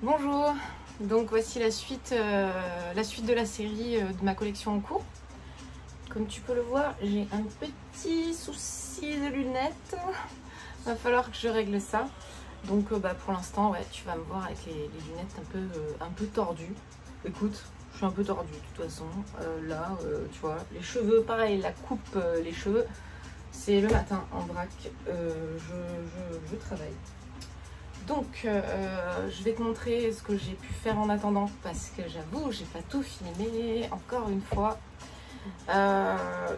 Bonjour, donc voici la suite de la série de ma collection en cours. Comme tu peux le voir, j'ai un petit souci de lunettes. Va falloir que je règle ça. Donc pour l'instant, ouais, tu vas me voir avec les lunettes un peu tordues. Écoute, je suis un peu tordue de toute façon. Là, tu vois, les cheveux, pareil, la coupe, les cheveux, c'est le matin en vrac. Je travaille. Donc, je vais te montrer ce que j'ai pu faire en attendant parce que j'avoue, j'ai pas tout filmé encore une fois.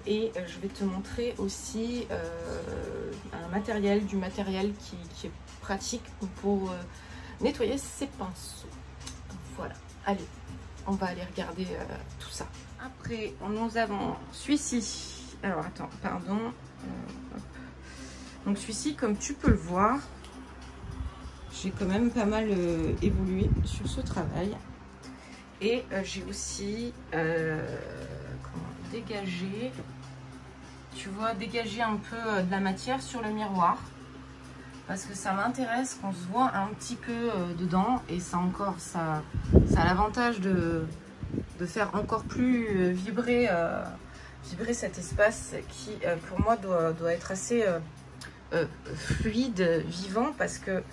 Et je vais te montrer aussi du matériel qui est pratique pour nettoyer ses pinceaux. Voilà, allez, on va aller regarder tout ça. Après, nous avons celui-ci. Alors, attends, pardon. Hop. Donc, celui-ci, comme tu peux le voir, j'ai quand même pas mal évolué sur ce travail. Et j'ai aussi dégagé, tu vois, dégager un peu de la matière sur le miroir. Parce que ça m'intéresse qu'on se voit un petit peu dedans. Et ça a l'avantage de faire encore plus vibrer cet espace qui, pour moi, doit être assez fluide, vivant, parce que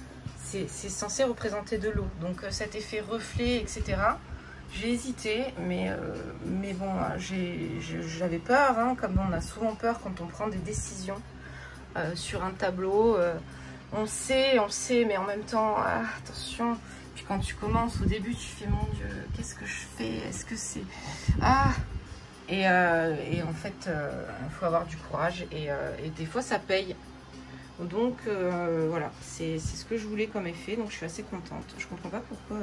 c'est censé représenter de l'eau, donc cet effet reflet, etc. J'ai hésité, mais bon, j'avais peur, hein, comme on a souvent peur quand on prend des décisions sur un tableau. On sait, mais en même temps, attention. Puis quand tu commences, au début, tu fais, mon Dieu, qu'est-ce que je fais? Est-ce que c'est... Et en fait, il faut avoir du courage, et des fois, ça paye. Donc voilà, c'est ce que je voulais comme effet, donc je suis assez contente. Je comprends pas pourquoi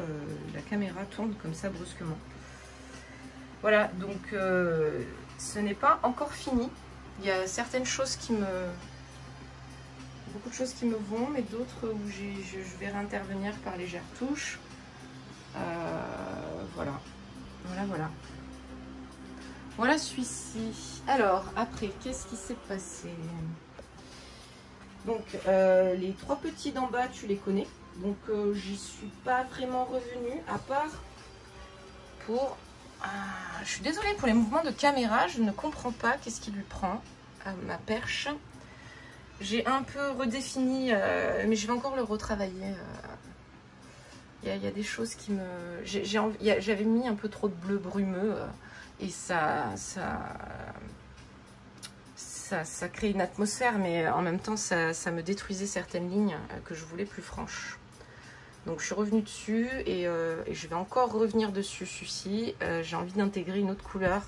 la caméra tourne comme ça brusquement. Voilà, donc ce n'est pas encore fini. Il y a certaines choses beaucoup de choses qui me vont, mais d'autres où je vais réintervenir par légères touches. Voilà. Voilà celui-ci. Alors, après, qu'est-ce qui s'est passé ? Donc les trois petits d'en bas, tu les connais. Donc j'y suis pas vraiment revenue, à part pour... je suis désolée pour les mouvements de caméra, je ne comprends pas qu'est-ce qui lui prend à ma perche. J'ai un peu redéfini, mais je vais encore le retravailler. Il y a des choses qui me... J'avais mis un peu trop de bleu brumeux et ça crée une atmosphère, mais en même temps ça me détruisait certaines lignes que je voulais plus franches. Donc je suis revenue dessus et je vais encore revenir dessus. Celui-ci, j'ai envie d'intégrer une autre couleur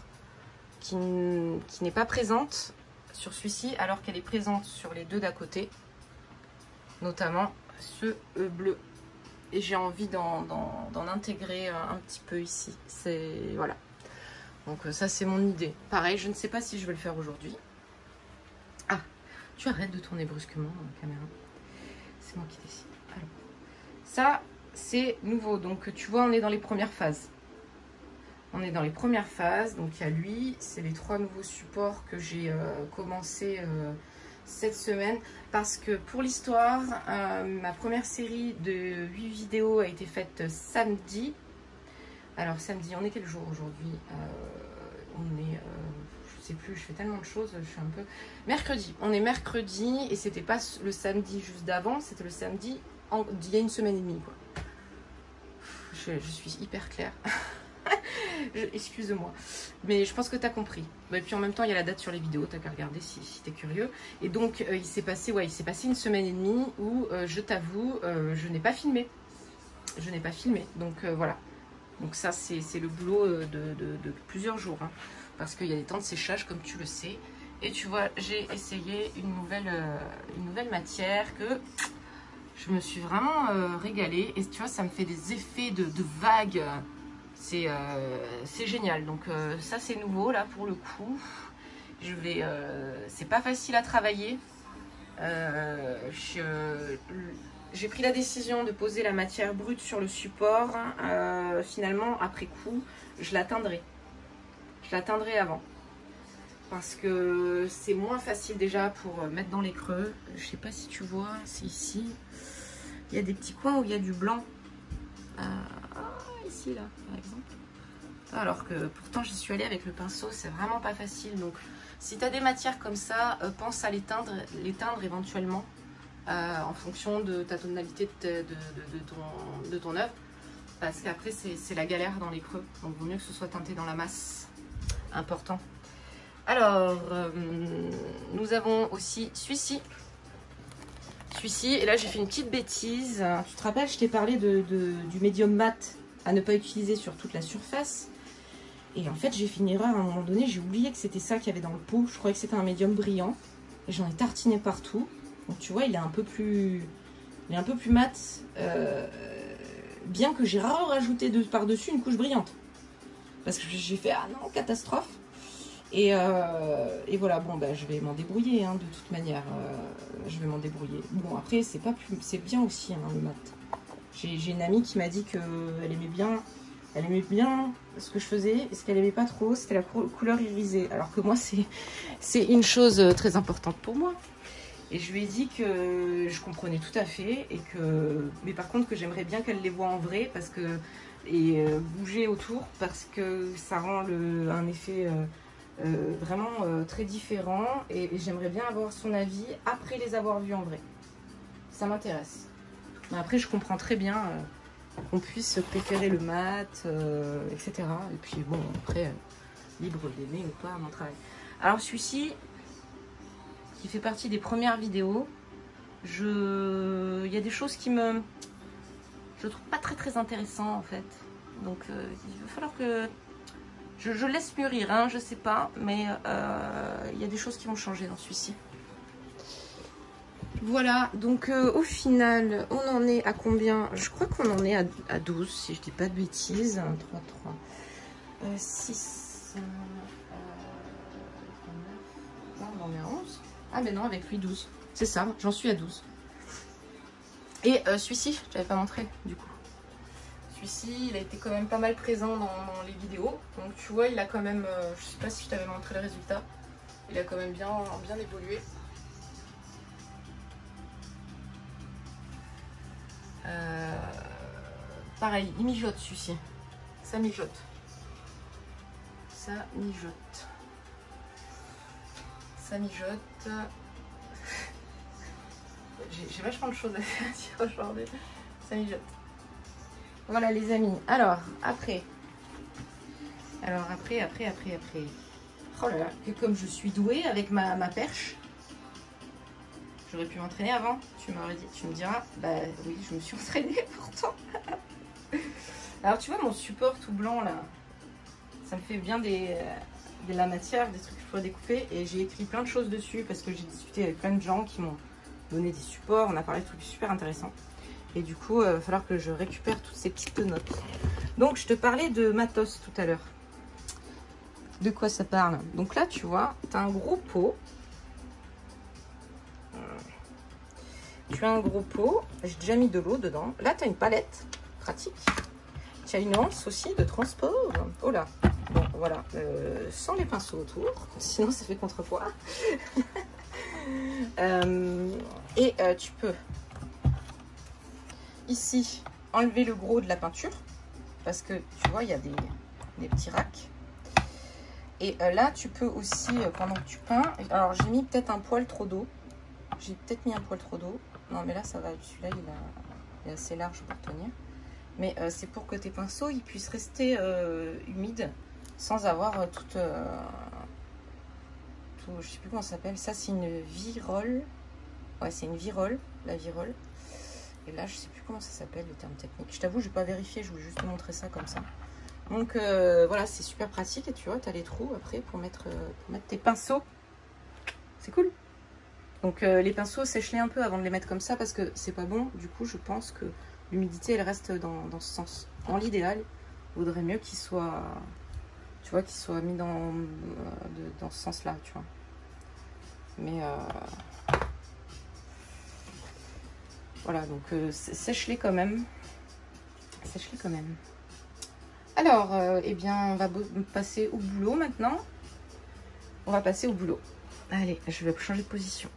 qui n'est pas présente sur celui-ci alors qu'elle est présente sur les deux d'à côté, notamment ce bleu. Et j'ai envie d'en intégrer un petit peu ici. Voilà. Donc ça c'est mon idée. Pareil, je ne sais pas si je vais le faire aujourd'hui. Tu arrêtes de tourner brusquement la caméra. C'est moi qui décide. Alors, ça, c'est nouveau. Donc, tu vois, on est dans les premières phases. Donc, il y a lui. C'est les trois nouveaux supports que j'ai commencé cette semaine. Parce que, pour l'histoire, ma première série de 8 vidéos a été faite samedi. Alors, samedi, on est quel jour aujourd'hui? On est... je sais plus, je fais tellement de choses, je suis un peu... Mercredi, on est mercredi et c'était pas le samedi juste d'avant, c'était le samedi d'il y a une semaine et demie, quoi. Je suis hyper claire. Excuse-moi. Mais je pense que tu as compris. Et puis en même temps, il y a la date sur les vidéos, tu n'as qu'à regarder si tu es curieux. Et donc, il s'est passé une semaine et demie où, je t'avoue, je n'ai pas filmé. Donc voilà. Donc ça, c'est le boulot de plusieurs jours, hein. Parce qu'il y a des temps de séchage, comme tu le sais. Et tu vois, j'ai essayé une nouvelle matière que je me suis vraiment régalée. Et tu vois, ça me fait des effets de vagues. C'est génial. Donc ça, c'est nouveau, là, pour le coup. C'est pas facile à travailler. J'ai pris la décision de poser la matière brute sur le support. Finalement, après coup, je l'atteindrai avant, parce que c'est moins facile déjà pour mettre dans les creux. Je sais pas si tu vois, c'est ici, il y a des petits coins où il y a du blanc. Ici, là, par exemple. Alors que pourtant, j'y suis allée avec le pinceau, c'est vraiment pas facile. Donc, si tu as des matières comme ça, pense à l'éteindre éventuellement en fonction de ta tonalité de ton œuvre. Parce qu'après, c'est la galère dans les creux. Donc, il vaut mieux que ce soit teinté dans la masse. Important. Alors, nous avons aussi celui-ci. Celui-ci, et là, j'ai fait une petite bêtise. Tu te rappelles, je t'ai parlé du médium mat à ne pas utiliser sur toute la surface. Et en fait, j'ai fait une erreur à un moment donné. J'ai oublié que c'était ça qu'il y avait dans le pot. Je croyais que c'était un médium brillant. Et j'en ai tartiné partout. Donc, tu vois, il est un peu plus mat. Bien que j'ai rajouté par-dessus une couche brillante. Parce que j'ai fait, ah non, catastrophe. Et voilà, bon, bah, je vais m'en débrouiller, hein, de toute manière. Je vais m'en débrouiller. Bon, après, c'est bien aussi, hein, le mat. J'ai une amie qui m'a dit qu'elle aimait bien ce que je faisais. Et ce qu'elle aimait pas trop, c'était la couleur irisée. Alors que moi, c'est une chose très importante pour moi. Et je lui ai dit que je comprenais tout à fait. Mais par contre, que j'aimerais bien qu'elle les voit en vrai. Et bouger autour. Parce que ça rend un effet... vraiment très différent et j'aimerais bien avoir son avis après les avoir vus en vrai. Ça m'intéresse. Mais après, je comprends très bien qu'on puisse préférer le mat, etc. Et puis bon, après, libre d'aimer ou pas mon travail. Alors celui-ci, qui fait partie des premières vidéos, il y a des choses qui je trouve pas très intéressant en fait. Donc il va falloir que je laisse mûrir, hein, je sais pas, mais il y a des choses qui vont changer dans celui-ci. Voilà, donc au final, on en est à combien? Je crois qu'on en est à 12, si je dis pas de bêtises. 1, 3, 3, 6, 9, non, on en est à 11. Ah mais non, avec lui 12. C'est ça, j'en suis à 12. Et celui-ci, je t'avais pas montré, du coup. Celui-ci, il a été quand même pas mal présent dans les vidéos. Donc tu vois, il a quand même, je sais pas si je t'avais montré le résultat, il a quand même bien évolué. Pareil, il mijote celui-ci. Ça mijote. Ça mijote. Ça mijote. J'ai vachement de choses à faire aujourd'hui. Ça mijote. Voilà les amis. Alors après. Oh là là, que comme je suis douée avec ma perche. J'aurais pu m'entraîner avant. Tu me diras. Bah oui, je me suis entraînée pourtant. Alors tu vois mon support tout blanc là. Ça me fait bien de la matière, des trucs que je pourrais découper. Et j'ai écrit plein de choses dessus parce que j'ai discuté avec plein de gens qui m'ont donné des supports. On a parlé de trucs super intéressants. Et du coup, il va falloir que je récupère toutes ces petites notes. Donc, je te parlais de matos tout à l'heure. De quoi ça parle? Donc là, tu vois, tu as un gros pot. Tu as un gros pot. J'ai déjà mis de l'eau dedans. Là, tu as une palette. Pratique. Tu as une anse aussi de transport. Oh là. Bon, voilà. Sans les pinceaux autour. Sinon, ça fait contrepoids. Tu peux... ici, enlever le gros de la peinture parce que tu vois, il y a des petits racks. Et là, tu peux aussi, pendant que tu peins, alors j'ai mis peut-être un poil trop d'eau. J'ai peut-être mis un poil trop d'eau. Non, mais là, ça va. Celui-là, il est assez large pour tenir. Mais c'est pour que tes pinceaux ils puissent rester humides sans avoir tout, je sais plus comment ça s'appelle. Ça, c'est une virole. Ouais, c'est une virole, la virole. Et là, je sais plus comment ça s'appelle, le terme technique. Je t'avoue, je n'ai pas vérifié, je voulais juste te montrer ça comme ça. Donc voilà, c'est super pratique. Et tu vois, tu as les trous après pour mettre tes pinceaux. C'est cool. Donc les pinceaux, sèche-les un peu avant de les mettre comme ça parce que c'est pas bon. Du coup, je pense que l'humidité, elle reste dans ce sens. Dans l'idéal, il vaudrait mieux qu'il soit, tu vois, qu'il soit mis dans ce sens-là, tu vois. Mais... voilà, donc sèche-les quand même. Sèche-les quand même. Alors, eh bien, on va passer au boulot maintenant. On va passer au boulot. Allez, je vais changer de position.